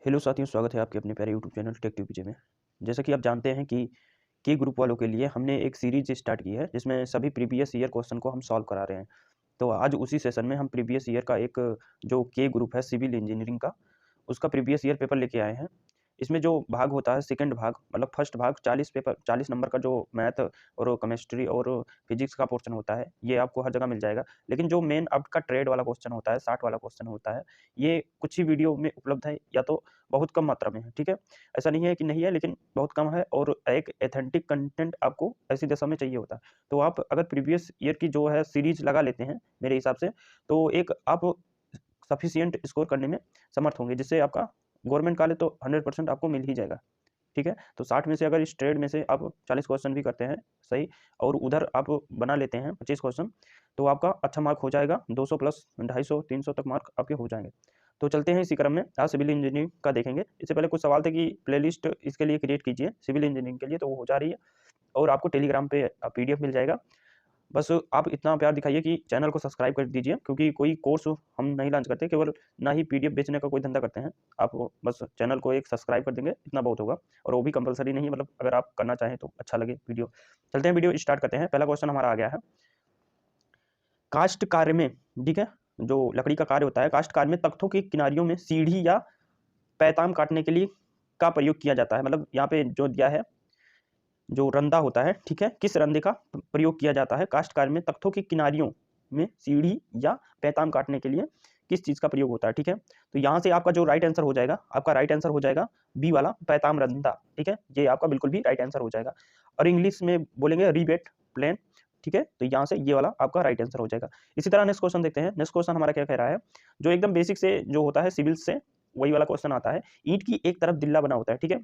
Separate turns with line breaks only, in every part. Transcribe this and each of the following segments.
Hello साथियों, स्वागत है आपके अपने प्यारे यूट्यूब चैनल टेक ट्यूब में। जैसा कि आप जानते हैं कि के ग्रुप वालों के लिए हमने एक सीरीज स्टार्ट की है जिसमें सभी प्रीवियस ईयर क्वेश्चन को हम सॉल्व करा रहे हैं। तो आज उसी सेशन में हम प्रीवियस ईयर का एक जो के ग्रुप है सिविल इंजीनियरिंग का, उसका प्रीवियस ईयर पेपर लेके आए हैं। इसमें जो भाग होता है सेकंड भाग, मतलब फर्स्ट भाग 40 नंबर का जो मैथ और केमिस्ट्री और फिजिक्स का पोर्शन होता है, ये आपको हर जगह मिल जाएगा। लेकिन जो मेन आपका ट्रेड वाला क्वेश्चन होता है, 60 वाला क्वेश्चन होता है, ये कुछ ही वीडियो में उपलब्ध है या तो बहुत कम मात्रा में है, ठीक है? ऐसा नहीं है कि नहीं है, लेकिन बहुत कम है और एक ऑथेंटिक कंटेंट आपको ऐसी दशा में चाहिए होता है। तो आप अगर प्रीवियस ईयर की जो है सीरीज लगा लेते हैं मेरे हिसाब से, तो एक आप सफिशिएंट स्कोर करने में समर्थ होंगे, जिससे आपका गवर्नमेंट कॉलेज तो 100% आपको मिल ही जाएगा, ठीक है? तो 60 में से अगर इस ट्रेड में से आप 40 क्वेश्चन भी करते हैं सही, और उधर आप बना लेते हैं 25 क्वेश्चन, तो आपका अच्छा मार्क हो जाएगा। 200 प्लस 250 300 तक मार्क आपके हो जाएंगे। तो चलते हैं इसी क्रम में, आज सिविल इंजीनियरिंग का देखेंगे। इससे पहले कुछ सवाल थे कि प्लेलिस्ट इसके लिए क्रिएट कीजिए सिविल इंजीनियरिंग के लिए, तो वो हो जा रही है और आपको टेलीग्राम पे पीडीएफ मिल जाएगा। बस आप इतना प्यार दिखाइए कि चैनल को सब्सक्राइब कर दीजिए, क्योंकि कोई कोर्स हम नहीं लॉन्च करते, केवल ना ही पीडीएफ बेचने का कोई धंधा करते हैं। आप बस चैनल को एक सब्सक्राइब कर देंगे, इतना बहुत होगा, और वो भी कंपलसरी नहीं है, मतलब अगर आप करना चाहें तो अच्छा लगे वीडियो। चलते हैं, वीडियो स्टार्ट करते हैं। पहला क्वेश्चन हमारा आ गया है, कास्ट कार्य में, ठीक है, जो लकड़ी का कार्य होता है, कास्ट कार्य में तख्तों की किनारियों में सीढ़ी या पैताम काटने के लिए का प्रयोग किया जाता है। मतलब यहाँ पे जो दिया है, जो रंदा होता है, ठीक है, किस रंदे का प्रयोग किया जाता है कास्ट कार्य में तख्तों की किनारियों में सीढ़ी या पैताम काटने के लिए किस चीज का प्रयोग होता है, ठीक है? तो यहाँ से आपका जो राइट आंसर हो जाएगा, आपका राइट आंसर हो जाएगा बी वाला, पैताम रंदा, ठीक है? ये आपका बिल्कुल भी राइट आंसर हो जाएगा। और इंग्लिश में बोलेंगे रिबेट प्लेन, ठीक है? तो यहाँ से ये वाला आपका राइट आंसर हो जाएगा। इसी तरह नेक्स्ट क्वेश्चन देखते हैं। नेक्स्ट क्वेश्चन हमारा क्या कह रहा है, जो एकदम बेसिक से जो होता है सिविल से, वही वाला क्वेश्चन आता है। ईंट की एक तरफ दिल्ला बना होता है, ठीक है,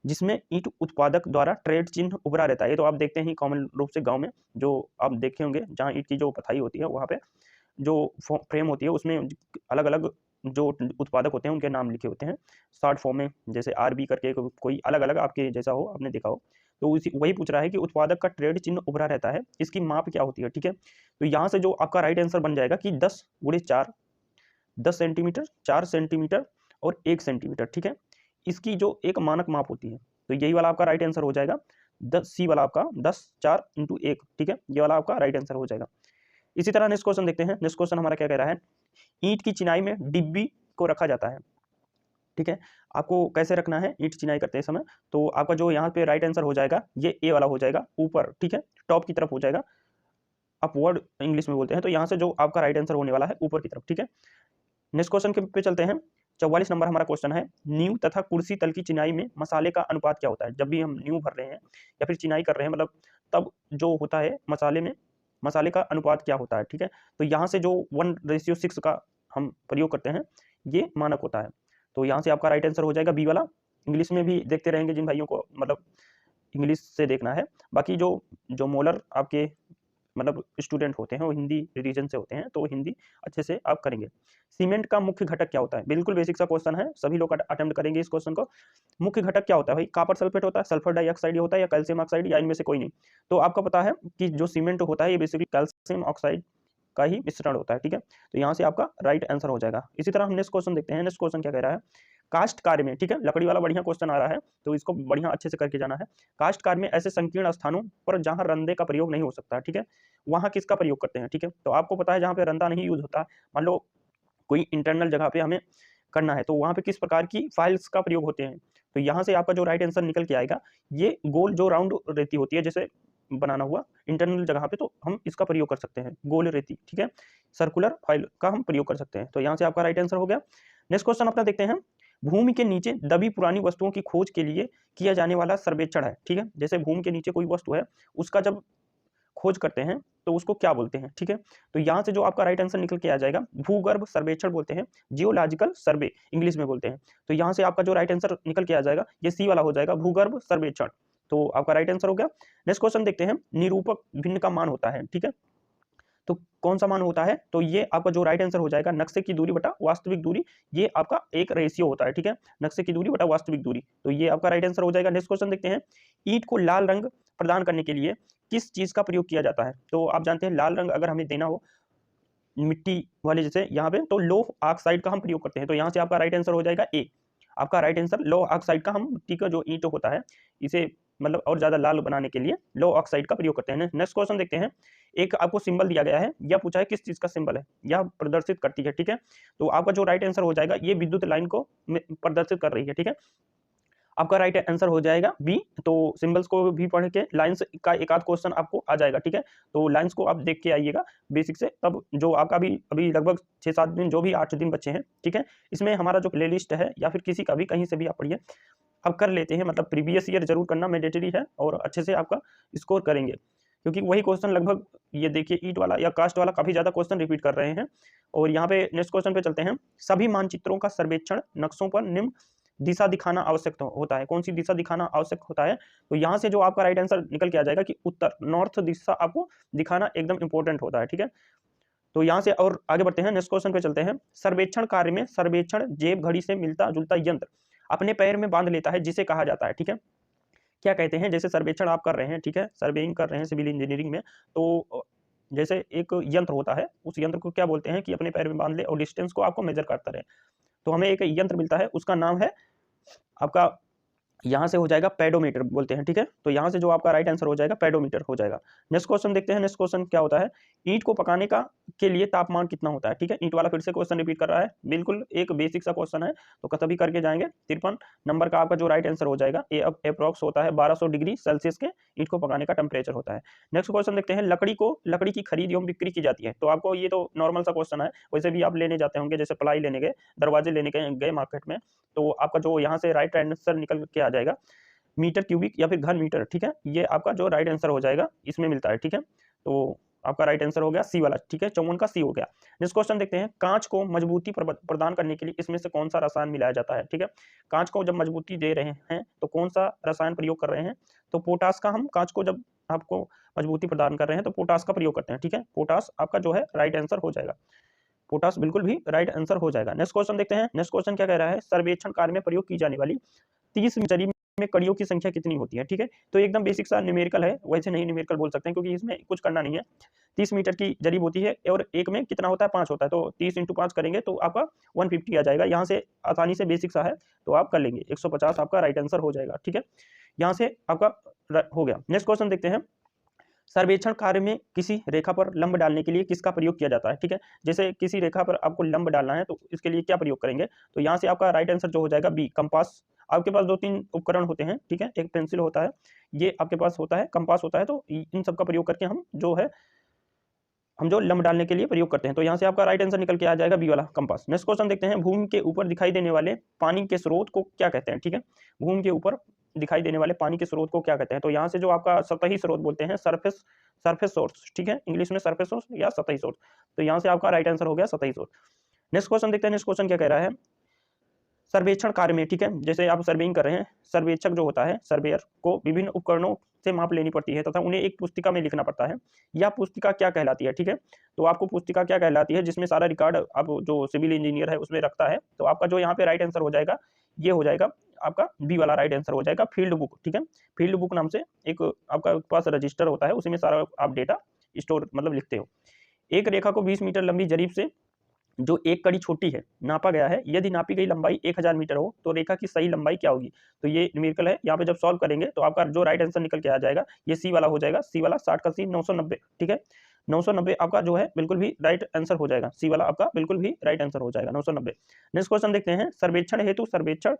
जिसमें ईंट उत्पादक द्वारा ट्रेड चिन्ह उभरा रहता है। ये तो आप देखते हैं कॉमन रूप से गांव में, जो आप देखे होंगे, जहां ईंट की जो पथाई होती है, वहां पे जो फ्रेम होती है, उसमें अलग अलग जो उत्पादक होते हैं उनके नाम लिखे होते हैं शॉर्ट फॉर्म में, जैसे आरबी करके कोई अलग अलग आपके जैसा हो, आपने देखा हो। तो उसी वही पूछ रहा है कि उत्पादक का ट्रेड चिन्ह उभरा रहता है, इसकी माप क्या होती है, ठीक है? तो यहाँ से जो आपका राइट आंसर बन जाएगा कि 10x4, 10 सेंटीमीटर, 4 सेंटीमीटर और 1 सेंटीमीटर, ठीक है? इसकी जो एक मानक माप होती है, तो यही वाला आपका राइट आंसर हो जाएगा। 10 सी वाला आपका 10 4 × 1, ठीक है, ये वाला आपका राइट आंसर हो जाएगा। इसी तरह नेक्स्ट क्वेश्चन देखते हैं। नेक्स्ट क्वेश्चन हमारा क्या कह रहा है, ईंट की चिनाई में डिब्बी को रखा जाता है, ठीक है? आपको कैसे रखना है ईंट चिनाई करते समय, तो आपका जो यहाँ पे राइट आंसर हो जाएगा, ये ए वाला हो जाएगा, ऊपर, ठीक है, टॉप की तरफ हो जाएगा। अपवर्ड इंग्लिश में बोलते हैं, तो यहाँ से जो आपका राइट आंसर होने वाला है ऊपर की तरफ, ठीक है? नेक्स्ट क्वेश्चन के पे चलते हैं। 44 नंबर हमारा क्वेश्चन है, नींव तथा कुर्सी तल की चिनाई में मसाले का अनुपात क्या होता है? जब भी हम नींव भर रहे हैं या फिर चिनाई कर रहे हैं, मतलब तब जो होता है मसाले में, मसाले का अनुपात क्या होता है, ठीक है? तो यहाँ से जो 1:6 का हम प्रयोग करते हैं, ये मानक होता है। तो यहाँ से आपका राइट आंसर हो जाएगा बी वाला। इंग्लिश में भी देखते रहेंगे जिन भाइयों को, मतलब इंग्लिश से देखना है। बाकी जो जो मोलर आपके मतलब स्टूडेंट होते हैं, वो हिंदी रीजन से होते हैं, तो हिंदी अच्छे से आप करेंगे। सीमेंट का मुख्य घटक क्या होता है? बिल्कुल बेसिक सा क्वेश्चन है, सभी लोग अटेम्प्ट करेंगे इस क्वेश्चन को। मुख्य घटक क्या होता है भाई? कॉपर सल्फेट होता है, सल्फर डाइऑक्साइड होता है, या कैल्शियम ऑक्साइड, या इनमें से कोई नहीं? तो आपका पता है कि जो सीमेंट होता है, ये बेसिकली कैल्शियम ऑक्साइड का ही मिश्रण होता है, ठीक है? तो यहाँ से आपका राइट आंसर हो जाएगा। इसी तरह हम नेक्स्ट क्वेश्चन देखते हैं। नेक्स्ट क्वेश्चन क्या कह रहा है, कास्ट कार्य में, ठीक है, लकड़ी वाला बढ़िया क्वेश्चन आ रहा है, तो इसको बढ़िया अच्छे से करके जाना है। कास्ट कार्य में ऐसे संकीर्ण स्थानों पर जहां रंदे का प्रयोग नहीं हो सकता, ठीक है, वहां किसका प्रयोग करते हैं, ठीक है? तो आपको पता है जहां पे रंदा नहीं यूज होता, मान लो कोई इंटरनल जगह पे हमें करना है, तो वहां पे किस प्रकार की फाइल्स का प्रयोग होते हैं? तो यहाँ से आपका जो राइट आंसर निकल के आएगा, ये गोल जो राउंड रेती होती है, जैसे बनाना हुआ इंटरनल जगह पे, तो हम इसका प्रयोग कर सकते हैं, गोल रेती, ठीक है, सर्कुलर फाइल का हम प्रयोग कर सकते हैं। तो यहाँ से आपका राइट आंसर हो गया। नेक्स्ट क्वेश्चन अपना देखते हैं। भूमि के नीचे दबी पुरानी वस्तुओं की खोज के लिए किया जाने वाला सर्वेक्षण है, ठीक है? जैसे भूमि के नीचे कोई वस्तु है, उसका जब खोज करते हैं तो उसको क्या बोलते हैं, ठीक है? तो यहाँ से जो आपका राइट आंसर निकल के आ जाएगा, भूगर्भ सर्वेक्षण बोलते हैं, जियोलॉजिकल सर्वे इंग्लिश में बोलते हैं। तो यहाँ से आपका जो राइट आंसर निकल के आ जाएगा, ये सी वाला हो जाएगा, भूगर्भ सर्वेक्षण। तो आपका राइट आंसर हो गया। नेक्स्ट क्वेश्चन देखते हैं। निरूपक भिन्न का मान होता है, ठीक है, तो कौन सा मान होता है? तो ये आपका जो राइट आंसर हो जाएगा, नक्शे की दूरी बटा वास्तविक दूरी, ये आपका एक रेशियो होता है, ठीक है, नक्शे की दूरी बटा वास्तविक दूरी, तो ये आपका राइट आंसर हो जाएगा। नेक्स्ट क्वेश्चन देखते हैं। ईंट को लाल रंग प्रदान करने के लिए किस चीज का प्रयोग किया जाता है? तो आप जानते हैं लाल रंग अगर हमें देना हो मिट्टी वाले जैसे यहाँ पे, तो लोह ऑक्साइड का हम प्रयोग करते हैं। तो यहाँ से आपका राइट आंसर हो जाएगा ए, आपका राइट आंसर लो ऑक्साइड का, हम मिट्टी का जो ईंट होता है इसे मतलब और ज्यादा लाल बनाने के लिए लो ऑक्साइड का प्रयोग करते हैं। नेक्स्ट क्वेश्चन देखते हैं। एक आपको सिंबल दिया गया है, यह पूछा है किस चीज का सिंबल है, यह प्रदर्शित करती है, ठीक है। तो आपका जो राइट आंसर हो जाएगा, ये विद्युत लाइन को प्रदर्शित कर रही है, ठीक है। आपका राइट आंसर हो जाएगा बी। तो सिंबल्स को भी पढ़ के लाइंस का एक आध क्वेश्चन आपको आ जाएगा, ठीक है। तो लाइंस को आप देख के आइएगा बेसिक से, तब जो आपका भी अभी लगभग 6-7 दिन, जो भी 8 दिन बच्चे हैं, ठीक है। इसमें हमारा जो प्लेलिस्ट है या फिर किसी का भी कहीं से भी आप पढ़िए, अब कर लेते हैं, मतलब प्रीवियस ईयर जरूर करना मैंडेटरी है और अच्छे से आपका स्कोर करेंगे, क्योंकि वही क्वेश्चन लगभग, ये देखिए ईंट वाला या कास्ट वाला काफी ज्यादा क्वेश्चन रिपीट कर रहे हैं। और यहाँ पे नेक्स्ट क्वेश्चन पे चलते हैं। सभी मानचित्रों का सर्वेक्षण नक्शों पर निम्न दिशा दिखाना आवश्यक होता है। कौन सी दिशा दिखाना आवश्यक होता है? तो यहाँ से जो आपका राइट आंसर निकल के आ जाएगा कि उत्तर, नॉर्थ दिशा आपको दिखाना एकदम इंपॉर्टेंट होता है, ठीक है। तो यहाँ से और आगे बढ़ते हैं, नेक्स्ट क्वेश्चन पे चलते हैं। सर्वेक्षण कार्य में सर्वेक्षण जेब घड़ी से मिलता जुलता यंत्र अपने पैर में बांध लेता है, जिसे कहा जाता है, ठीक है। क्या कहते हैं? जैसे सर्वेक्षण आप कर रहे हैं, ठीक है, सर्वेइंग कर रहे हैं सिविल इंजीनियरिंग में, तो जैसे एक यंत्र होता है, उस यंत्र को क्या बोलते हैं कि अपने पैर में बांध ले और डिस्टेंस को आपको मेजर करता रहे। तो हमें एक यंत्र मिलता है, उसका नाम है आपका, यहाँ से हो जाएगा पेडोमीटर बोलते हैं, ठीक है। तो यहाँ से जो आपका राइट आंसर हो जाएगा पेडोमीटर हो जाएगा। नेक्स्ट क्वेश्चन देखते हैं। नेक्स्ट क्वेश्चन क्या होता है? ईंट को पकाने का के लिए तापमान कितना होता है, ठीक है। ईंट वाला फिर से क्वेश्चन रिपीट कर रहा है, बिल्कुल एक बेसिक सा क्वेश्चन है, तो कभी करके जाएंगे। 53 नंबर का आपका जो राइट आंसर हो जाएगा, ये अब अप्रॉक्स होता है 1200 डिग्री सेल्सियस के ईंट को पकाने का टेम्परेचर होता है। नेक्स्ट क्वेश्चन देखते हैं। लकड़ी की खरीद एवं बिक्री की जाती है। तो आपको ये तो नॉर्मल सा क्वेश्चन है, वैसे भी आप लेने जाते होंगे, जैसे प्लाई लेने गए, दरवाजे लेने गए मार्केट में, तो आपका जो यहाँ से राइट आंसर निकल के आ जाएगा मीटर क्यूबिक या फिर घन मीटर, ठीक है। ये आपका जो राइट आंसर हो जाएगा इसमें मिलता है, ठीक है। तो आपका राइट आंसर हो गया सी वाला, ठीक है, 54 का सी हो गया। नेक्स्ट क्वेश्चन देखते हैं। कांच को मजबूती प्रदान करने के लिए इसमें से कौन सा रसायन मिलाया जाता है, ठीक है। कांच को जब मजबूती दे रहे हैं तो कौन सा रसायन प्रयोग कर रहे हैं? तो पोटास का, हम कांच को जब आपको मजबूती प्रदान कर रहे हैं तो पोटास का प्रयोग करते हैं, ठीक है। पोटास आपका जो है राइट आंसर हो जाएगा, पोटास बिल्कुल भी राइट आंसर हो जाएगा। नेक्स्ट क्वेश्चन देखते हैं। नेक्स्ट क्वेश्चन क्या कह रहा है? सर्वेक्षण कार्य में प्रयोग की जाने वाली 30 जरी में कड़ियों की संख्या कितनी होती है, ठीक है। तो एकदम बेसिक सा न्यूमेरिकल है, वैसे नहीं न्यूमेरिकल बोल सकते हैं क्योंकि इसमें कुछ करना नहीं है। 30 मीटर की जरीब होती है और एक में कितना होता है? 5 होता है, तो 30 × 5 करेंगे तो आपका 150 आ जाएगा। यहाँ से आसानी से बेसिक सा है तो आप कर लेंगे, 150 आपका राइट आंसर हो जाएगा, ठीक है। यहाँ से आपका हो गया। नेक्स्ट क्वेश्चन देखते हैं। सर्वेक्षण कार्य में किसी रेखा पर लंब डालने के लिए किसका प्रयोग किया जाता है, ठीक है। जैसे किसी रेखा पर आपको लंब डालना है तो इसके लिए क्या प्रयोग करेंगे? तो यहाँ से आपका राइट आंसर जो हो जाएगा बी, कंपास। आपके पास 2-3 उपकरण होते हैं, ठीक है, एक पेंसिल होता है, ये आपके पास होता है, कंपास होता है, तो इन सब का प्रयोग करके हम जो लंब डालने के लिए प्रयोग करते हैं। तो यहाँ से आपका राइट आंसर निकल के आ जाएगा बी वाला, कंपास। नेक्स्ट क्वेश्चन देखते हैं। भूमि के ऊपर दिखाई देने वाले पानी के स्रोत को क्या कहते हैं, ठीक है। भूमि के ऊपर दिखाई देने वाले पानी के स्रोत को क्या कहते हैं? तो यहाँ से जो आपका सतही स्रोत बोलते हैं, सरफेस सोर्स, ठीक है, इंग्लिश में सरफेस सोर्स या सतही सोर्स। तो यहाँ से आपका राइट आंसर हो गया सतही सोर्स। नेक्स्ट क्वेश्चन देखते हैं। नेक्स्ट क्वेश्चन क्या कह रहा है? सर्वेक्षण कार्य में, ठीक है, जैसे आप सर्वेइंग कर रहे हैं, सर्वेक्षक जो होता है, सर्वेयर को विभिन्न उपकरणों से माप लेनी पड़ती है तथा उन्हें एक पुस्तिका में लिखना पड़ता है। यह पुस्तिका क्या कहलाती है, ठीक है। तो आपको पुस्तिका क्या कहलाती है? जिसमें सारा रिकॉर्ड आप जो सिविल इंजीनियर है उसमें रखता है। तो आपका जो यहाँ पे राइट आंसर हो जाएगा, ये हो जाएगा आपका बी वाला राइट आंसर हो जाएगा, फील्ड बुक, ठीक है। फील्ड बुक नाम से एक आपका पास रजिस्टर होता है, उसी में सारा आप डेटा स्टोर मतलब लिखते हो। एक रेखा को 20 मीटर लंबी जरीब से जो एक कड़ी छोटी है नापा गया है, यदि नापी गई लंबाई 1000 मीटर हो तो रेखा की सही लंबाई क्या होगी? तो ये न्यूमेरिकल है, यहाँ पे जब सॉल्व करेंगे तो आपका जो राइट आंसर निकल के आ जाएगा ये सी वाला हो जाएगा, सी वाला 60 का सी 990, ठीक है। 990 आपका जो है बिल्कुल भी राइट आंसर हो जाएगा, सी वाला आपका बिल्कुल भी राइट आंसर हो जाएगा 990। नेक्स्ट क्वेश्चन देखते हैं। सर्वेक्षण हेतु सर्वेक्षण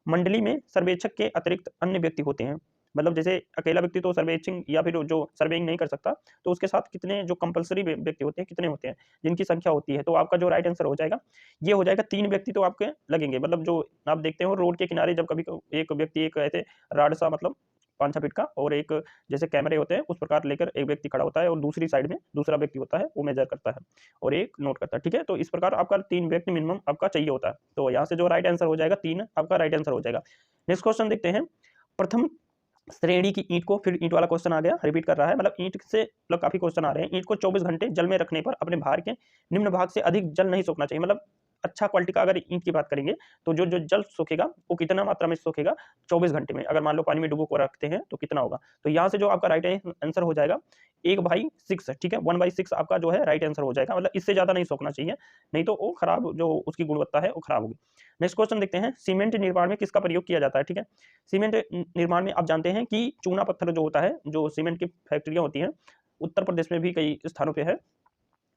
मंडली में सर्वेक्षक के अतिरिक्त अन्य व्यक्ति होते हैं, मतलब जैसे अकेला व्यक्ति तो सर्वेक्षण या फिर जो सर्वेइंग नहीं कर सकता, तो उसके साथ कितने जो कंपलसरी व्यक्ति होते हैं, कितने होते हैं जिनकी संख्या होती है? तो आपका जो राइट आंसर हो जाएगा ये हो जाएगा 3 व्यक्ति तो आपके लगेंगे। मतलब जो आप देखते हो रोड के किनारे जब कभी एक व्यक्ति एक ऐसे राड सा मतलब 5-6 फीट का और एक जैसे कैमरे होते हैं उस प्रकार लेकर एक व्यक्ति खड़ा होता है और दूसरी साइड में दूसरा व्यक्ति होता है, वो मेजर करता है और एक नोट करता है, ठीक है। तो इस प्रकार आपका 3 व्यक्ति मिनिमम आपका चाहिए होता है। तो यहाँ से जो राइट आंसर हो जाएगा 3 आपका राइट आंसर हो जाएगा। नेक्स्ट क्वेश्चन देखते हैं। प्रथम श्रेणी की ईंट को, फिर ईंट वाला क्वेश्चन आ गया, रिपीट कर रहा है, मतलब ईंट से मतलब काफी क्वेश्चन आ रहे हैं। ईंट को 24 घंटे जल में रखने पर अपने भार के निम्न भाग से अधिक जल नहीं सोखना चाहिए, मतलब अच्छा क्वालिटी का अगर ईंट की बात करेंगे तो जो जो जल सोखेगा वो कितना मात्रा में सोखेगा 24 घंटे में, अगर मान लो पानी में डुबो को रखते हैं तो कितना होगा। तो यहाँ से जो आपका राइट आंसर हो जाएगा 1/6, ठीक है, 1/6 आपका जो है राइट आंसर हो जाएगा, मतलब इससे ज्यादा नहीं सोखना चाहिए, नहीं तो वो खराब जो उसकी गुणवत्ता है वो खराब होगी। नेक्स्ट क्वेश्चन देखते हैं, सीमेंट निर्माण में किसका प्रयोग किया जाता है, ठीक है। सीमेंट निर्माण में आप जानते हैं कि चूना पत्थर जो होता है, जो सीमेंट की फैक्ट्रियां होती हैं उत्तर प्रदेश में भी कई स्थानों पे है,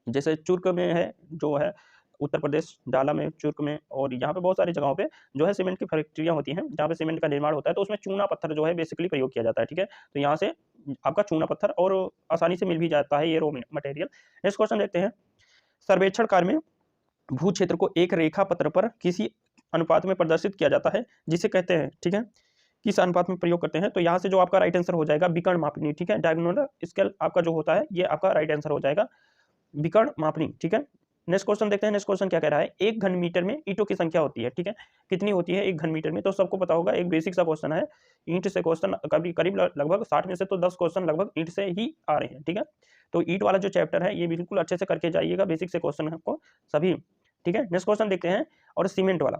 जैसे चुर्क में है, जो है उत्तर प्रदेश डाला में, चुर्क में, और यहाँ पे बहुत सारी जगहों पे जो है सीमेंट की फैक्ट्रियां होती हैं जहाँ पे सीमेंट का निर्माण होता है, तो उसमें चूना पत्थर जो है बेसिकली प्रयोग किया जाता है, ठीक है। तो यहाँ से आपका चूना पत्थर और आसानी से मिल भी जाता है ये रो मटेरियल। नेक्स्ट क्वेश्चन देखते हैं, सर्वेक्षण कार्य में भू क्षेत्र को एक रेखा पत्र पर किसी अनुपात में प्रदर्शित किया जाता है जिसे कहते हैं, ठीक है, किस अनुपात में प्रयोग करते हैं। तो यहाँ से जो आपका राइट आंसर हो जाएगा विकर्ण मापनी, ठीक है, डायगोनल स्केल आपका जो होता है ये आपका राइट आंसर हो जाएगा विकर्ण मापनी, ठीक है। नेक्स्ट क्वेश्चन देखते हैं, नेक्स्ट क्वेश्चन क्या कह रहा है, एक घन मीटर में ईंटों की संख्या होती है, ठीक है, कितनी होती है एक घन मीटर में, तो सबको पता होगा, एक बेसिक सा क्वेश्चन है, ईंट से क्वेश्चन कभी करीब लगभग 60 में से तो 10 क्वेश्चन लगभग ईंट से ही आ रहे हैं, ठीक है। तो ईंट वाला जो चैप्टर है ये बिल्कुल अच्छे से करके जाइएगा, बेसिक से क्वेश्चन आपको सभी, ठीक है। नेक्स्ट क्वेश्चन देखते हैं, और सीमेंट वाला,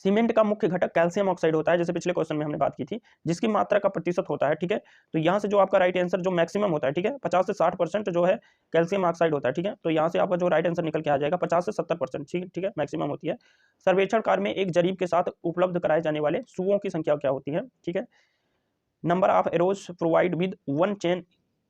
सीमेंट का मुख्य घटक कैल्शियम ऑक्साइड होता है, जैसे पिछले क्वेश्चन में हमने बात की थी, जिसकी मात्रा का प्रतिशत होता है, ठीक है। तो यहाँ से जो आपका राइट आंसर जो मैक्सिमम होता है, ठीक है, 50 से 60% जो है कैल्शियम ऑक्साइड होता है, ठीक है। तो यहाँ से आपका जो राइट आंसर निकल के आ जाएगा 50 से 70%, ठीक है, मैक्सिमम होती है। सर्वेक्षण कार्य में एक जरीब के साथ उपलब्ध कराए जाने वाले सुओं की संख्या क्या होती है, ठीक है। Number of arrows provide with one chain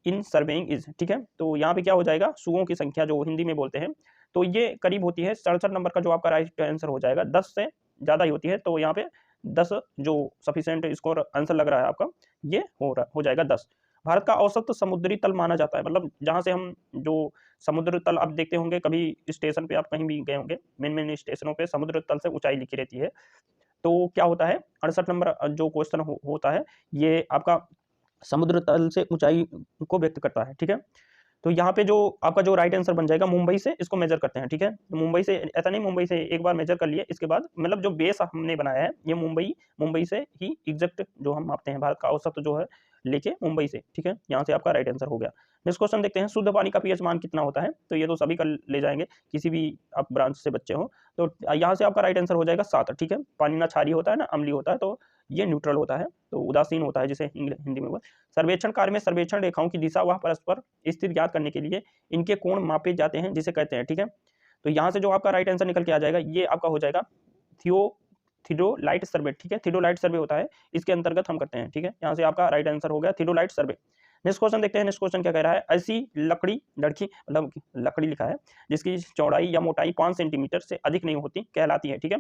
in surveying is, ठीक है। तो यहाँ पे क्या हो जाएगा, सुओं की संख्या जो हिंदी में बोलते हैं, तो ये करीब होती है 67 नंबर का जो आपका राइट आंसर हो जाएगा, 10 से ज़्यादा ही होती है, तो यहाँ पे 10 जो सफिशिएंट स्कोर आंसर लग रहा है आपका, ये हो जाएगा 10। भारत का औसत समुद्री तल माना जाता है, मतलब जहाँ से हम जो समुद्र तल आप देखते होंगे, कभी स्टेशन पे आप कहीं भी गए होंगे, मेन स्टेशनों पे समुद्र तल से ऊंचाई लिखी रहती है, तो क्या होता है 68 नंबर जो क्वेश्चन होता है ये आपका समुद्र तल से ऊंचाई को व्यक्त करता है, ठीक है। तो यहाँ पे जो आपका जो राइट आंसर बन जाएगा, मुंबई से इसको मेजर करते हैं, ठीक है। मुंबई से ऐसा नहीं, मुंबई से एक बार मेजर कर लिए, इसके बाद मतलब जो बेस हमने बनाया है ये मुंबई से ही एग्जैक्ट जो हम मापते हैं, भारत का औसत जो है लेके मुंबई से, ठीक है। यहाँ से आपका राइट आंसर हो गया। नेक्स्ट क्वेश्चन देखते हैं, शुद्ध पानी का पीएच मान कितना होता है, तो ये तो सभी कर ले जाएंगे, किसी भी आप ब्रांच से बच्चे हो, तो यहाँ से आपका राइट आंसर हो जाएगा 7, ठीक है। पानी ना क्षारीय होता है ना अम्लीय होता है, तो ये न्यूट्रल होता है, तो उदासीन होता है जिसे हिंदी में बोल। सर्वेक्षण कार्य में सर्वेक्षण रेखाओं की दिशा व परस्पर स्थिति ज्ञात करने के लिए इनके कोण मापे जाते हैं जिसे कहते हैं, ठीक है। तो यहाँ से जो आपका राइट आंसर निकल के आ जाएगा ये आपका हो जाएगा थियोलाइट सर्वे, ठीक है, थियोलाइट सर्वे होता है, इसके अंतर्गत हम करते हैं, ठीक है। यहाँ से आपका राइट आंसर हो गया थियोलाइट सर्वे। नेक्स्ट क्वेश्चन देखते हैं, नेक्स्ट क्वेश्चन क्या कह रहा है, ऐसी लकड़ी मतलब लकड़ी लिखा है जिसकी चौड़ाई या मोटाई 5 सेंटीमीटर से अधिक नहीं होती कहलाती है, ठीक है।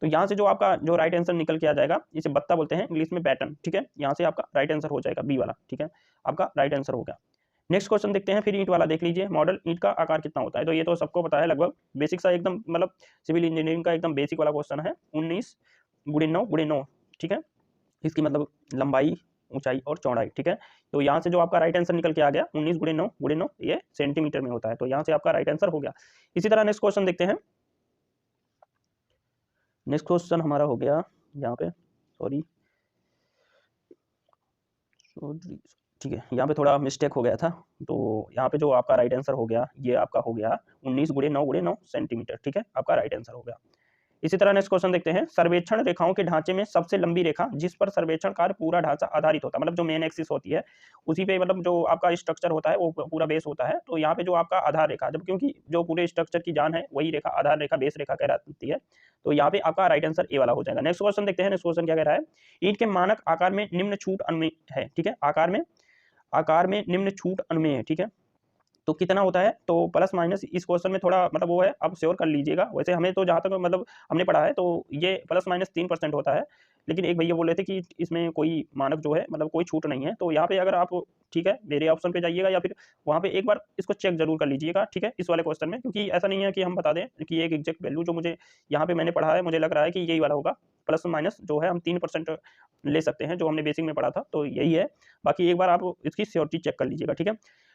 तो यहाँ से जो आपका जो राइट आंसर निकल के आ जाएगा, इसे बत्ता बोलते हैं इंग्लिश में बैटन, ठीक है। यहाँ से आपका राइट आंसर हो जाएगा बी वाला, ठीक है, आपका राइट आंसर हो गया। नेक्स्ट क्वेश्चन देखते हैं, फिर ईंट वाला देख लीजिए, मॉडल ईंट का आकार कितना होता है, तो ये तो सबको पता है लगभग, बेसिक सा एकदम, मतलब सिविल इंजीनियरिंग का एकदम बेसिक वाला क्वेश्चन है, 19 × 9 × 9, ठीक है। इसकी मतलब लंबाई, ऊंचाई और चौड़ाई, ठीक है। तो यहाँ से जो आपका राइट आंसर निकल के आ गया 19 × 9 × 9, ये सेंटीमीटर में होता है, तो यहाँ से आपका राइट आंसर हो गया। इसी तरह नेक्स्ट क्वेश्चन देखते हैं, नेक्स्ट क्वेश्चन हमारा हो गया यहाँ पे, सॉरी ठीक है, यहाँ पे थोड़ा मिस्टेक हो गया था, तो यहाँ पे जो आपका राइट आंसर हो गया ये आपका हो गया 19 × 9 × 9 सेंटीमीटर, ठीक है, आपका राइट आंसर हो गया। इसी तरह नेक्स्ट क्वेश्चन देखते हैं, सर्वेक्षण रेखाओं के ढांचे में सबसे लंबी रेखा जिस पर सर्वेक्षण कार्य पूरा ढांचा आधारित होता है, मतलब जो मेन एक्सिस होती है उसी पे, मतलब जो आपका स्ट्रक्चर होता है वो पूरा बेस होता है, तो यहाँ पे जो आपका आधार रेखा, जब क्योंकि जो पूरे स्ट्रक्चर की जान है वही रेखा आधार रेखा बेस रेखा कहलाती है, तो यहाँ पे आपका राइट आंसर ए वाला हो जाएगा। नेक्स्ट क्वेश्चन देखते हैं, नेक्स्ट क्वेश्चन क्या कह रहा है, ईंट के मानक आकार में निम्न छूट अनुमेय है, ठीक है, आकार में निम्न छूट अनुमेय है, ठीक है। तो कितना होता है, तो प्लस माइनस इस क्वेश्चन में थोड़ा मतलब वो है, आप श्योर कर लीजिएगा, वैसे हमें तो जहाँ तक मतलब हमने पढ़ा है तो ये प्लस माइनस 3% होता है, लेकिन एक भैया बोल रहे थे कि इसमें कोई मानक जो है मतलब कोई छूट नहीं है, तो यहाँ पे अगर आप, ठीक है, मेरे ऑप्शन पे जाइएगा या फिर वहाँ पे एक बार इसको चेक जरूर कर लीजिएगा, ठीक है, इस वाले क्वेश्चन में, क्योंकि ऐसा नहीं है कि हम बता दें कि एक एग्जैक्ट वैल्यू जो मुझे यहाँ पे मैंने पढ़ा है, मुझे लग रहा है कि यही वाला होगा, प्लस माइनस जो है हम 3% ले सकते हैं, जो हमने बेसिक में पढ़ा था, तो यही है, बाकी एक बार आप इसकी श्योरिटी चेक कर लीजिएगा, ठीक है।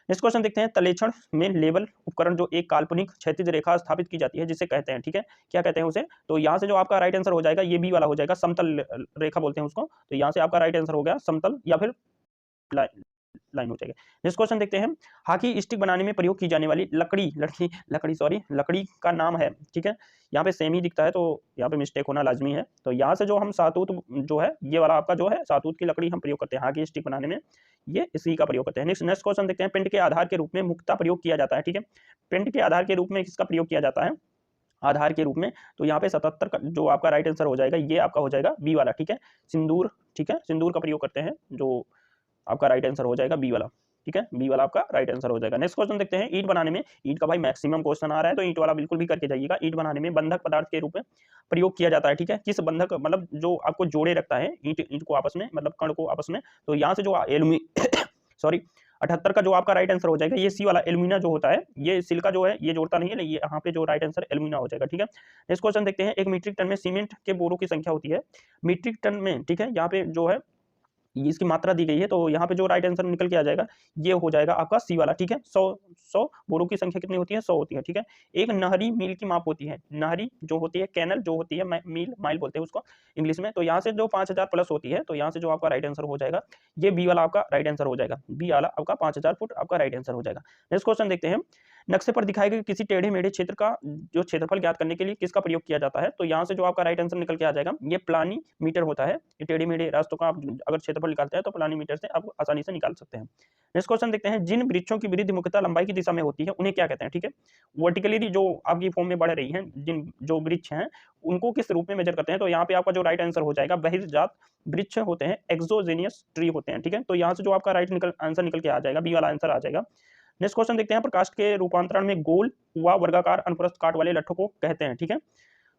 नेक्स्ट क्वेश्चन देखते हैं, तलेक्षण में लेवल उपकरण जो एक काल्पनिक क्षैतिज रेखा स्थापित की जाती है जिसे कहते हैं, ठीक है, क्या कहते हैं उसे, तो यहाँ से जो आपका राइट आंसर हो जाएगा ये बी वाला हो जाएगा, समतल रेखा बोलते हैं उसको, तो यहाँ से आपका राइट आंसर हो गया समतल या फिर लाइन हो जाएगा। नेक्स्ट क्वेश्चन देखते हैं, हॉकी स्टिक बनाने में प्रयोग की जाने वाली लकड़ी का नाम है, ठीक है। यहाँ पे सेम ही दिखता है, तो यहाँ पे मिस्टेक होना लाजमी है। तो यहाँ से जो हम सातूत जो है, ये वाला आपका जो है सातूत की लकड़ी हम प्रयोग करते हैं हॉकी स्टिक बनाने में, ये इसी का प्रयोग करते हैं। नेक्स्ट क्वेश्चन देखते हैं, पेंट के आधार के रूप में मुक्ता प्रयोग किया जाता है, ठीक है। पेंट के आधार के रूप में किसका प्रयोग किया जाता है, आधार के रूप में, तो यहाँ पे 77 का जो आपका राइट आंसर हो जाएगा, ये आपका हो जाएगा बी वाला, ठीक है। सिंदूर, ठीक है, सिंदूर का प्रयोग करते हैं, जो आपका राइट आंसर हो जाएगा बी वाला, ठीक है। बी वाला आपका राइट आंसर हो जाएगा। नेक्स्ट क्वेश्चन देखते हैं, ईंट बनाने में, ईंट का भाई मैक्सिमम क्वेश्चन आ रहा है, तो ईंट वाला बिल्कुल भी करके जाइएगा। ईंट बनाने में बंधक पदार्थ के रूप में प्रयोग किया जाता है, ठीक है। किस बंधक, मतलब जो आपको जोड़े रखता है ईंट को आपस में, मतलब कण को आपस में, तो यहाँ से जो एलुमी सॉरी 78 का जो आपका राइट आंसर हो जाएगा, ये सी वाला एल्यूमिना जो होता है, ये सिलिका जो है ये जोड़ता नहीं है, ये यहाँ पे जो राइट आंसर एल्यूमिना हो जाएगा, ठीक है। नेक्स्ट क्वेश्चन देखते हैं, एक मीट्रिक टन में सीमेंट के बोरों की संख्या होती है, मीट्रिक टन में, ठीक है। यहाँ पे जो है इसकी मात्रा दी गई है, तो यहाँ पे जो राइट आंसर निकल के आ जाएगा, ये हो जाएगा आपका सी वाला, ठीक है। 100 बोरों की संख्या कितनी होती है, 100 होती है, ठीक है। एक नहरी मील की माप होती है, नहरी जो होती है, कैनल जो होती है, मील माइल बोलते हैं उसको इंग्लिश में, तो यहाँ से जो 5000 प्लस होती है, तो यहाँ से जो आपका राइट आंसर हो जाएगा, ये बी वाला आपका राइट आंसर हो जाएगा, बी वाला आपका 5000 फुट आपका राइट आंसर हो जाएगा। नेक्स्ट क्वेश्चन देखते हैं, नक्शे पर दिखाए गए किसी टेढ़े मेढ़े क्षेत्र का जो क्षेत्रफल ज्ञात करने के लिए किसका प्रयोग किया जाता है, तो यहाँ से जो आपका राइट आंसर निकल के आ जाएगा, ये प्लानी मीटर होता है। ये टेढ़े मेढ़े रास्तों का आप अगर क्षेत्रफल निकालते हैं तो प्लानी मीटर से आप आसानी से निकाल सकते हैं। नेक्स्ट क्वेश्चन देखते हैं, जिन वृक्षों की वृद्धि मुख्यतः लंबाई की दिशा में होती है उन्हें क्या कहते हैं, ठीक है। वर्टिकली जो आपकी फॉर्म में बढ़ रही है, जिन जो वृक्ष हैं उनको किस रूप में मेजर करते हैं, तो यहाँ पे आपका जो राइट आंसर हो जाएगा, बहिर्जात वृक्ष होते हैं, एक्सोजेनियस ट्री होते हैं, ठीक है। तो यहाँ से जो आपका राइट आंसर निकल के आ जाएगा, बी वाला आंसर आ जाएगा। नेक्स्ट क्वेश्चन देखते हैं, प्रकाश के रूपांतरण में गोल व वर्गाकार अनुप्रस्थ काट वाले लट्ठों को कहते हैं, ठीक है।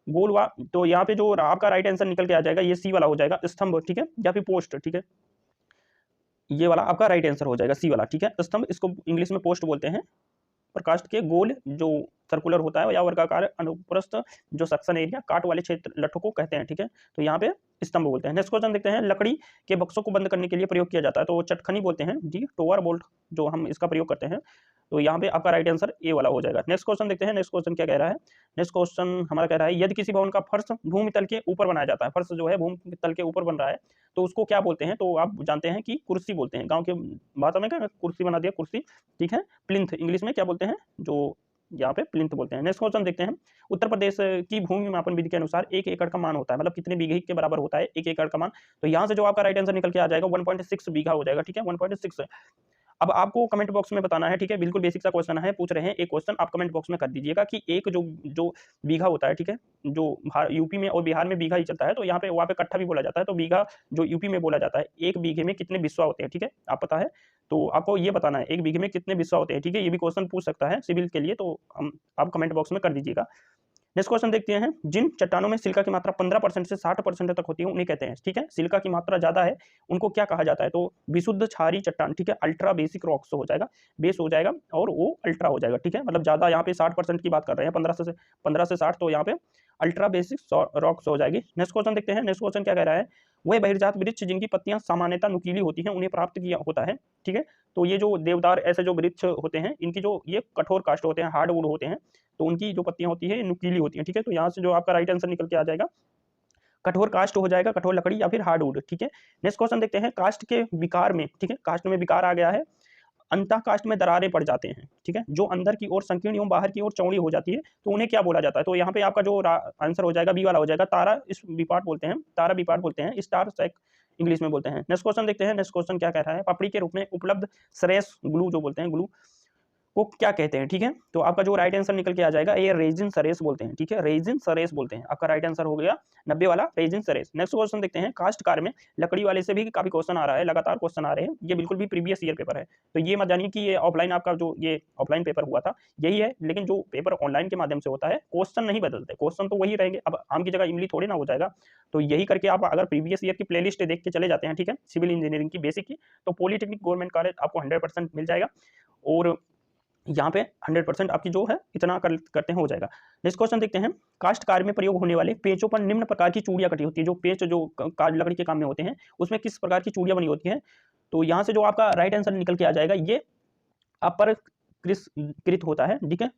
गोल व, तो यहाँ पे जो आपका राइट आंसर निकल के आ जाएगा, ये सी वाला हो जाएगा, स्तंभ, ठीक है, या फिर पोस्ट, ठीक है। ये वाला आपका राइट आंसर हो जाएगा, सी वाला, ठीक है। स्तंभ इसको इंग्लिश में पोस्ट बोलते हैं। प्रकाश के गोल जो सर्कुलर होता है या वर्गाकार अनुप्रस्थ जो सक्शन एरिया काट वाले क्षेत्र लट्ठों को कहते हैं, ठीक है। तो यहाँ पे स्तंभ बोलते हैं। नेक्स्ट क्वेश्चन देखते हैं, लकड़ी के बक्सों को बंद करने के लिए प्रयोग किया जाता है, तो चटखनी बोलते हैं जी, टोवर बोल्ट जो हम इसका प्रयोग करते हैं, तो यहाँ पे आपका राइट आंसर ए वाला हो जाएगा। नेक्स्ट क्वेश्चन देखते हैं, नेक्स्ट क्वेश्चन क्या कह रहा है, नेक्स्ट क्वेश्चन हमारा कह रहा है, यदि किसी भवन का फर्श भूमि तल के ऊपर बनाया जाता है, फर्श जो है भूमि तल के ऊपर बन रहा है, तो उसको क्या बोलते हैं, तो आप जानते हैं कि कुर्सी बोलते हैं, गाँव के भाषा में क्या कुर्सी बना दिया, कुर्सी, ठीक है। प्लिंथ इंग्लिश में क्या बोलते हैं, जो यहाँ पे प्लिंथ बोलते हैं। नेक्स्ट क्वेश्चन देखते हैं, उत्तर प्रदेश की भूमि मापन विधि के अनुसार 1 एकड़ का मान होता है, मतलब कितने बीघे के बराबर होता है 1 एकड़ का मान, तो यहाँ से जो आपका राइट आंसर निकल के आ जाएगा 1.6 बीघा हो जाएगा, ठीक है, 1.6। अब आपको कमेंट बॉक्स में बताना है, ठीक है, बिल्कुल बेसिक सा क्वेश्चन है, पूछ रहे हैं एक क्वेश्चन, आप कमेंट बॉक्स में कर दीजिएगा कि एक जो बीघा होता है, ठीक है, जो यूपी में और बिहार में बीघा ही चलता है, तो यहाँ पे वहाँ पे कट्ठा भी बोला जाता है, तो बीघा जो यूपी में बोला जाता है, एक बीघे में कितने बिस्वा होते हैं, ठीक है, आप पता है, तो आपको ये बताना है एक बीघे में कितने बिस्वा होते हैं, ठीक है। ये भी क्वेश्चन पूछ सकता है सिविल के लिए, तो आप कमेंट बॉक्स में कर दीजिएगा। नेक्स्ट क्वेश्चन देखते हैं, जिन चट्टानों में सिलिका की मात्रा 15% से 60% तक होती है उन्हें कहते हैं, ठीक है। सिलिका की मात्रा ज्यादा है उनको क्या कहा जाता है, तो विशुद्ध क्षारीय चट्टान, ठीक है, अल्ट्रा बेसिक रॉक्स हो जाएगा, बेस हो जाएगा और वो अल्ट्रा हो जाएगा, ठीक है, मतलब ज्यादा, यहाँ पे 60% की बात कर रहे हैं, 15 से 60, तो यहाँ पे अल्ट्रा बेसिक रॉक्स हो जाएगी। नेक्स्ट क्वेश्चन देखते हैं, नेक्स्ट क्वेश्चन क्या कह रहा है, वह बहिर्जात वृक्ष जिनकी पत्तियां सामान्यतः नुकीली होती हैं उन्हें प्राप्त किया होता है, ठीक है। तो ये जो देवदार ऐसे जो वृक्ष होते हैं, इनकी जो ये कठोर काष्ठ होते हैं, हार्ड वुड होते हैं, तो उनकी जो पत्तियां होती है नुकीली होती हैं, ठीक है। तो यहाँ से जो आपका राइट आंसर निकल के आ जाएगा, कठोर काष्ठ हो जाएगा, कठोर लकड़ी या फिर हार्डवुड, ठीक है। नेक्स्ट क्वेश्चन देखते हैं, काष्ठ के विकार में, ठीक है, काष्ठ में विकार आ गया है, अंतः काष्ठ में दरारें पड़ जाते हैं, ठीक है, जो अंदर की ओर संकीर्ण एवं बाहर की ओर चौड़ी हो जाती है, तो उन्हें क्या बोला जाता है, तो यहाँ पे आपका जो आंसर हो जाएगा बी वाला हो जाएगा, तारा इस विपाट बोलते हैं, तारा विपाट बोलते हैं, स्टार सैक इंग्लिश में बोलते हैं। नेक्स्ट क्वेश्चन देखते हैं, नेक्स्ट क्वेश्चन क्या कह रहा है, पपड़ी के रूप में उपलब्ध श्रेयस ग्लू जो बोलते हैं, ग्लू को क्या कहते हैं, ठीक है। तो आपका जो राइट आंसर निकल के आ जाएगा, ये रेजिन सरेस बोलते हैं, ठीक है, रेजिन सरेस बोलते हैं, आपका राइट आंसर हो गया 90 वाला रेजिन सरेस। नेक्स्ट क्वेश्चन देखते हैं, कास्ट कार में लकड़ी वाले से भी काफी क्वेश्चन आ रहा है, लगातार क्वेश्चन आ रहे हैं, ये बिल्कुल भी प्रीवियस ईयर पेपर है, तो ये मत जानिए कि ये ऑफलाइन आपका जो ये ऑफलाइन पेपर हुआ था यही है, लेकिन जो पेपर ऑनलाइन के माध्यम से होता है क्वेश्चन नहीं बदलते, क्वेश्चन तो वही रहेंगे, अब आम की जगह इमली थोड़ी ना हो जाएगा, तो यही करके आप अगर प्रीवियस ईयर की प्लेलिस्ट देख के चले जाते हैं, ठीक है, सिविल इंजीनियरिंग की बेसिक की, तो पॉलिटेक्निक गवर्नमेंट कॉलेज आपको 100% मिल जाएगा, और यहाँ पे 100% आपकी जो है इतना करते हैं हो जाएगा। नेक्स्ट क्वेश्चन देखते हैं, कास्ट कार्य में प्रयोग होने वाले पेचों पर निम्न प्रकार की चूड़ियां कटी होती है, जो पेच जो लकड़ी के काम में होते हैं उसमें किस प्रकार की चूड़ियां बनी होती हैं, तो यहाँ से जो आपका राइट आंसर निकल के आ जाएगा, ये अपर कृत होता है, ठीक है,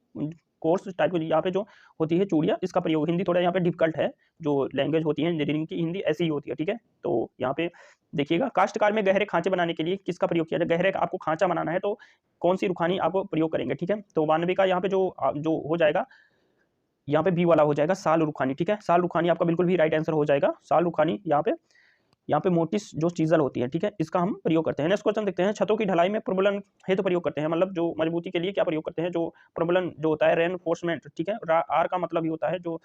कोर्स टाइप की यहाँ पे जो होती है चूड़ियाँ, इसका प्रयोग हिंदी थोड़ा यहाँ पे डिफिकल्ट है, जो लैंग्वेज होती है इंजीनियरिंग की हिंदी ऐसी ही होती है, ठीक है। तो यहाँ पे देखिएगा काष्ठकार में गहरे खांचे बनाने के लिए किसका प्रयोग किया जाए, गहरे आपको खांचा बनाना है तो कौन सी रुखानी आप प्रयोग करेंगे, ठीक है। तो 92 का यहाँ पे जो हो जाएगा, यहाँ पे बी वाला हो जाएगा साल रुखानी, ठीक है। साल रुखानी आपका बिल्कुल भी राइट आंसर हो जाएगा। साल रुखानी यहाँ पे मोटिस जो चीजल होती है, ठीक है, इसका हम प्रयोग करते हैं। नेक्स्ट क्वेश्चन देखते हैं, छतों की ढलाई में प्रबलन हेतु प्रयोग करते हैं, मतलब जो मजबूती के लिए क्या प्रयोग करते हैं, जो प्रबलन जो होता है रेनफोर्समेंट, ठीक है। आर का मतलब ही होता है जो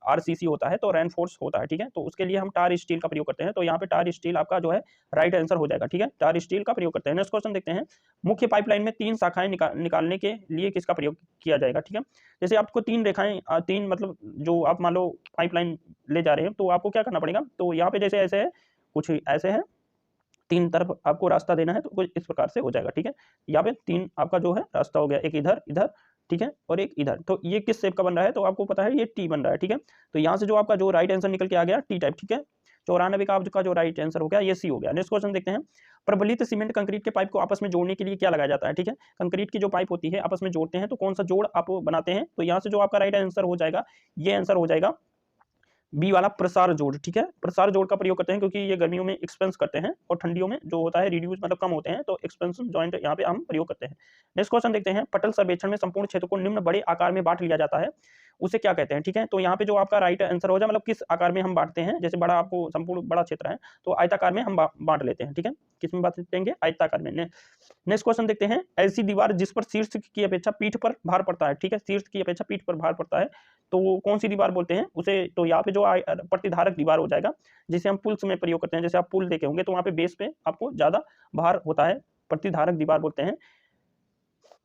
आरसीसी होता है तो रेनफोर्स होता है, ठीक है। तो उसके लिए हम टार स्टील का प्रयोग करते हैं, तो यहाँ पे टार स्टील आपका जो है राइट आंसर हो जाएगा, ठीक है। टार स्टील का प्रयोग करते हैं। नेक्स्ट क्वेश्चन देखते हैं, मुख्य पाइपलाइन में 3 शाखाएं निकालने के लिए किसका प्रयोग किया जाएगा, ठीक है। जैसे आपको 3 रेखाएं 3 मतलब जो आप मान लो पाइपलाइन ले जा रहे हैं तो आपको क्या करना पड़ेगा, तो यहाँ पे जैसे ऐसे है, कुछ ऐसे है, 3 तरफ आपको रास्ता देना है तो कुछ इस प्रकार से हो जाएगा, ठीक है। यहाँ पे 3 आपका जो है रास्ता हो गया, एक इधर इधर, ठीक है, और एक इधर। तो ये किस शेप का बन रहा है, तो आपको पता है ये टी बन रहा है, ठीक है। तो यहाँ से जो आपका जो राइट आंसर निकल के आ गया टी टाइप, ठीक है। 94 का आपका जो राइट आंसर हो गया ये सी हो गया। नेक्स्ट क्वेश्चन देखते हैं, प्रबलित सीमेंट कंक्रीट के पाइप को आपस में जोड़ने के लिए क्या लगाया जाता है, ठीक है। कंक्रीट की जो पाइप होती है आपस में जोड़ते हैं तो कौन सा जोड़ आप बनाते हैं, तो यहाँ से जो आपका राइट आंसर हो जाएगा, ये आंसर हो जाएगा बी वाला प्रसार जोड़, ठीक है। प्रसार जोड़ का प्रयोग करते हैं क्योंकि ये गर्मियों में एक्सपेंस करते हैं और ठंडियों में जो होता है रिड्यूस मतलब कम होते हैं, तो एक्सपेंशन जॉइंट यहाँ पे हम प्रयोग करते हैं। नेक्स्ट क्वेश्चन देखते हैं, पटल सर्वेक्षण में संपूर्ण क्षेत्र को निम्न बड़े आकार में बांट लिया जाता है, उसे क्या कहते हैं, ठीक है। तो यहाँ पे जो आपका राइट आंसर हो जाए, मतलब किस आकार में हम बांटते हैं, जैसे बड़ा आपको संपूर्ण बड़ा क्षेत्र है तो आयताकार में हम बांट लेते हैं, ठीक है। किस में बांटेंगे, आयताकार में। नेक्स्ट क्वेश्चन देखते हैं, ऐसी दीवार जिस पर शीर्ष की अपेक्षा पीठ पर भार पड़ता है, ठीक है, शीर्ष की अपेक्षा पीठ पर भार पड़ता है तो वो कौन सी दीवार बोलते हैं उसे, तो यहाँ पे जो प्रतिधारक दीवार हो जाएगा, जिसे हम पुल्स में प्रयोग करते हैं। जैसे आप पुल देखे होंगे तो वहाँ पे बेस पे आपको ज्यादा भार होता है, प्रतिधारक दीवार बोलते हैं,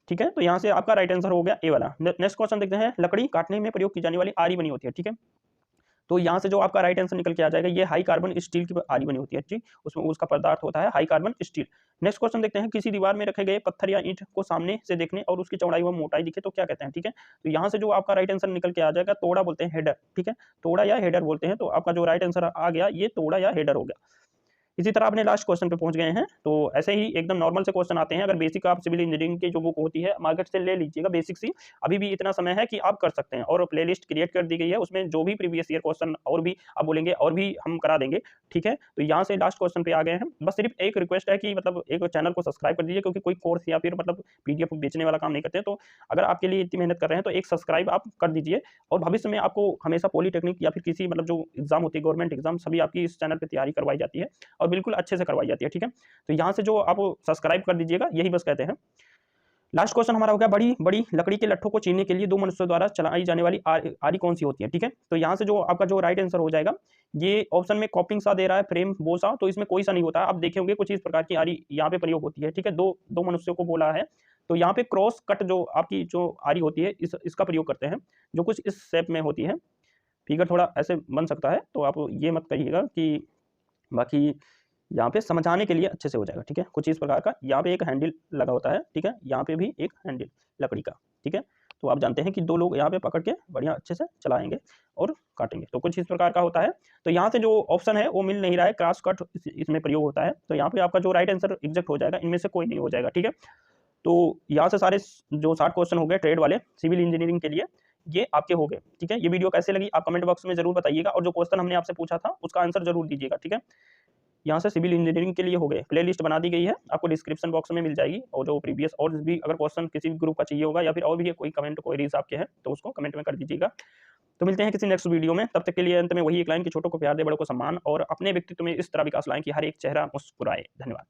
ठीक है। तो यहाँ से आपका राइट आंसर हो गया ए वाला। नेक्स्ट क्वेश्चन देखते हैं, लकड़ी काटने में प्रयोग की जाने वाली आरी बनी होती है, ठीक है। तो यहाँ से जो आपका राइट आंसर निकल के आ जाएगा, ये हाई कार्बन स्टील की आरी बनी होती है, ठीक, उसमें उसका पदार्थ होता है high carbon steel. Next question देखते हैं, किसी दीवार में रखे गए पत्थर या ईंट को सामने से देखने और उसकी चौड़ाई व मोटाई दिखे तो क्या कहते हैं, ठीक है। तो यहाँ से जो आपका राइट आंसर निकल के आ जाएगा, तोड़ा बोलते हैं, हेडर, ठीक है, तोड़ा या हेडर बोलते हैं। तो आपका जो राइट आंसर आ गया ये तोड़ा या हेडर हो गया। इसी तरह अपने लास्ट क्वेश्चन पे पहुंच गए हैं, तो ऐसे ही एकदम नॉर्मल से क्वेश्चन आते हैं। अगर बेसिक आप सिविल इंजीनियरिंग की जो बुक होती है मार्केट से ले लीजिएगा, बेसिक सी, अभी भी इतना समय है कि आप कर सकते हैं, और प्लेलिस्ट क्रिएट कर दी गई है, उसमें जो भी प्रीवियस ईयर क्वेश्चन और भी आप बोलेंगे और भी हम करा देंगे, ठीक है। तो यहाँ से लास्ट क्वेश्चन पे आ गए हैं। बस सिर्फ एक रिक्वेस्ट है कि मतलब एक चैनल को सब्सक्राइब कर दीजिए, क्योंकि कोई कोर्स या फिर मतलब पीडीएफ बेचने वाला काम नहीं करते, तो अगर आपके लिए इतनी मेहनत कर रहे हैं तो एक सब्सक्राइब आप कर दीजिए। और भविष्य में आपको हमेशा पॉलीटेक्निक या फिर किसी मतलब जो एग्जाम होती है गवर्नमेंट एग्जाम, सभी आपकी इस चैनल पर तैयारी करवाई जाती है और बिल्कुल अच्छे से करवाई जाती है, ठीक है। तो यहाँ से जो आप सब्सक्राइब कर दीजिएगा, यही बस कहते हैं। लास्ट क्वेश्चन हमारा हो गया, बड़ी बड़ी लकड़ी के लट्ठों को चीरने के लिए 2 मनुष्यों द्वारा चलाई जाने वाली आरी कौन सी होती है, ठीक है। तो यहाँ से जो आपका जो राइट आंसर हो जाएगा, ये ऑप्शन में कॉपिंग सा दे रहा है, फ्रेम बो सा, तो इसमें कोई सा नहीं होता है। आप देखे होंगे कुछ इस प्रकार की आरी यहाँ पे प्रयोग होती है, ठीक है। दो मनुष्यों को बोला है, तो यहाँ पे क्रॉस कट जो आपकी जो आरी होती है इसका प्रयोग करते हैं, जो कुछ इस शेप में होती है। फिगर थोड़ा ऐसे बन सकता है, तो आप ये मत कहिएगा कि, बाकी यहाँ पे समझाने के लिए अच्छे से हो जाएगा, ठीक है। कुछ इस प्रकार का यहाँ पे एक हैंडल लगा होता है, ठीक है, यहाँ पे भी एक हैंडल लकड़ी का, ठीक है। तो आप जानते हैं कि 2 लोग यहाँ पे पकड़ के बढ़िया अच्छे से चलाएंगे और काटेंगे, तो कुछ इस प्रकार का होता है। तो यहाँ से जो ऑप्शन है वो मिल नहीं रहा है, क्रॉस कट इसमें प्रयोग होता है, तो यहाँ पे आपका जो राइट आंसर एग्जैक्ट हो जाएगा, इनमें से कोई नहीं हो जाएगा, ठीक है। तो यहाँ से सारे जो 60 क्वेश्चन हो गए ट्रेड वाले सिविल इंजीनियरिंग के लिए, ये आपके हो गए, ठीक है। ये वीडियो कैसे लगी आप कमेंट बॉक्स में जरूर बताइएगा, और जो क्वेश्चन हमने आपसे पूछा था उसका आंसर जरूर दीजिएगा, ठीक है। यहाँ से सिविल इंजीनियरिंग के लिए हो गए, प्लेलिस्ट बना दी गई है, आपको डिस्क्रिप्शन बॉक्स में मिल जाएगी, और जो प्रीवियस और भी अगर क्वेश्चन किसी भी ग्रुप का चाहिए होगा या फिर और भी कोई कमेंट क्वेरीज आपके हैं तो उसको कमेंट में कर दीजिएगा। तो मिलते हैं किसी नेक्स्ट वीडियो में, तब तक के लिए अंत में वही एक लाइन कि छोटों को प्यार दे, बड़ों को सम्मान, और अपने व्यक्तित्व में इस तरह विकास लाएं कि हर एक चेहरा मुस्कुराए। धन्यवाद।